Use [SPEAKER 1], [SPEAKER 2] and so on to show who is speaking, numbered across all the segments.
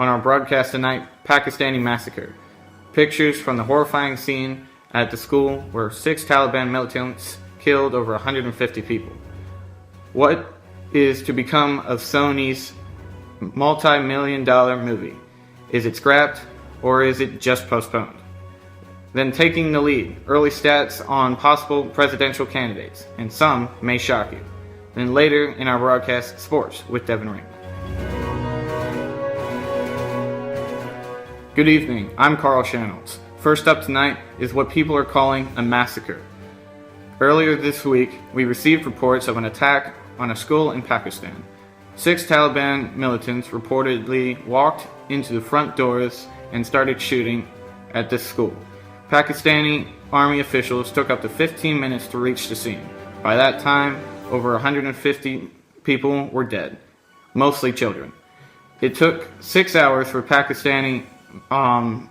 [SPEAKER 1] On our broadcast tonight, Pakistani massacre. Pictures from the horrifying scene at the school where 6 Taliban militants killed over 150 people. What is to become of Sony's multi-million-dollar movie? Is it scrapped, or is it just postponed? Then taking the lead, early stats on possible presidential candidates, and some may shock you. Then later in our broadcast, sports with Devin Ring. Good evening, I'm Karl Channels. First up tonight is what people are calling a massacre. Earlier this week, we received reports of an attack on a school in Pakistan. 6 Taliban militants reportedly walked into the front doors and started shooting at this school. Pakistani army officials took up to 15 minutes to reach the scene. By that time, over 150 people were dead, mostly children. It took 6 hours for Pakistani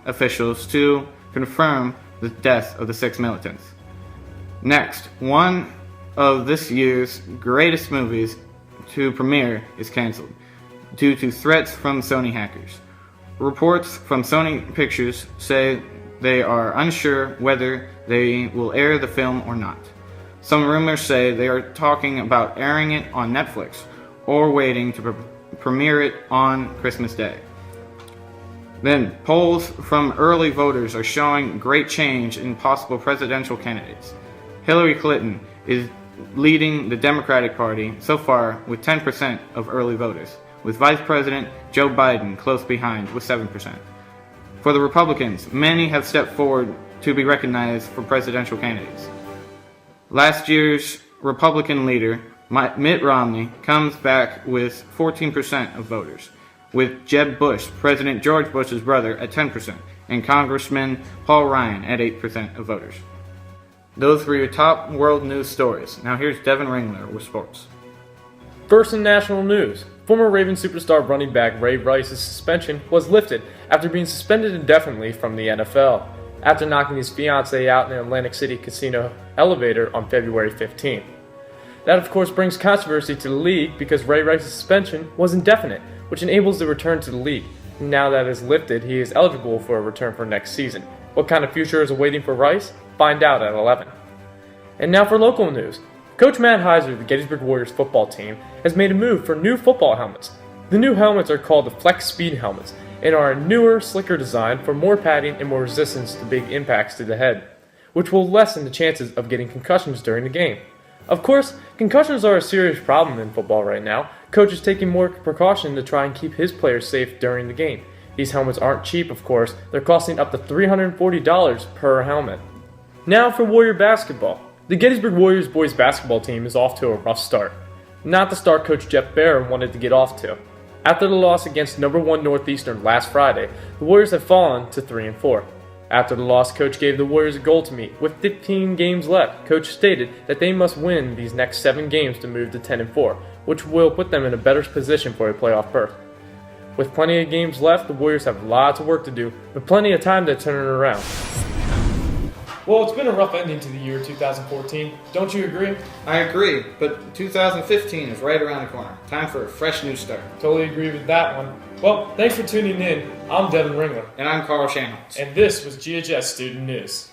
[SPEAKER 1] officials to confirm the death of the 6 militants. Next, one of this year's greatest movies to premiere is cancelled due to threats from Sony hackers. Reports from Sony Pictures say they are unsure whether they will air the film or not. Some rumors say they are talking about airing it on Netflix or waiting to premiere it on Christmas Day. Then, polls from early voters are showing great change in possible presidential candidates. Hillary Clinton is leading the Democratic Party so far with 10% of early voters, with Vice President Joe Biden close behind with 7%. For the Republicans, many have stepped forward to be recognized for presidential candidates. Last year's Republican leader, Mitt Romney, comes back with 14% of voters, with Jeb Bush, President George Bush's brother, at 10%, and Congressman Paul Ryan at 8% of voters. Those were your top world news stories. Now here's Devin Ringler with sports.
[SPEAKER 2] First in national news, former Ravens superstar running back Ray Rice's suspension was lifted after being suspended indefinitely from the NFL, after knocking his fiancée out in an Atlantic City casino elevator on February 15th. That of course brings controversy to the league because Ray Rice's suspension was indefinite, which enables the return to the league. Now that it is lifted, he is eligible for a return for next season. What kind of future is awaiting for Rice? Find out at 11. And now for local news. Coach Matt Heiser of the Gettysburg Warriors football team has made a move for new football helmets. The new helmets are called the Flex Speed helmets and are a newer, slicker design for more padding and more resistance to big impacts to the head, which will lessen the chances of getting concussions during the game. Of course, concussions are a serious problem in football right now. Coach is taking more precaution to try and keep his players safe during the game. These helmets aren't cheap, of course. They're costing up to $340 per helmet. Now for Warrior basketball. The Gettysburg Warriors boys basketball team is off to a rough start. Not the start coach Jeff Bear wanted to get off to. After the loss against number 1 Northeastern last Friday, the Warriors have fallen to 3-4. After the loss, coach gave the Warriors a goal to meet. With 15 games left, coach stated that they must win these next 7 games to move to 10-4, which will put them in a better position for a playoff berth. With plenty of games left, the Warriors have lots of work to do, but plenty of time to turn it around. Well, it's been a rough ending to the year 2014. Don't you agree?
[SPEAKER 1] I agree, but 2015 is right around the corner. Time for a fresh new start.
[SPEAKER 2] Totally agree with that one. Well, thanks for tuning in. I'm Devin Ringler.
[SPEAKER 1] And I'm Karl Channels.
[SPEAKER 2] And this was GHS Student News.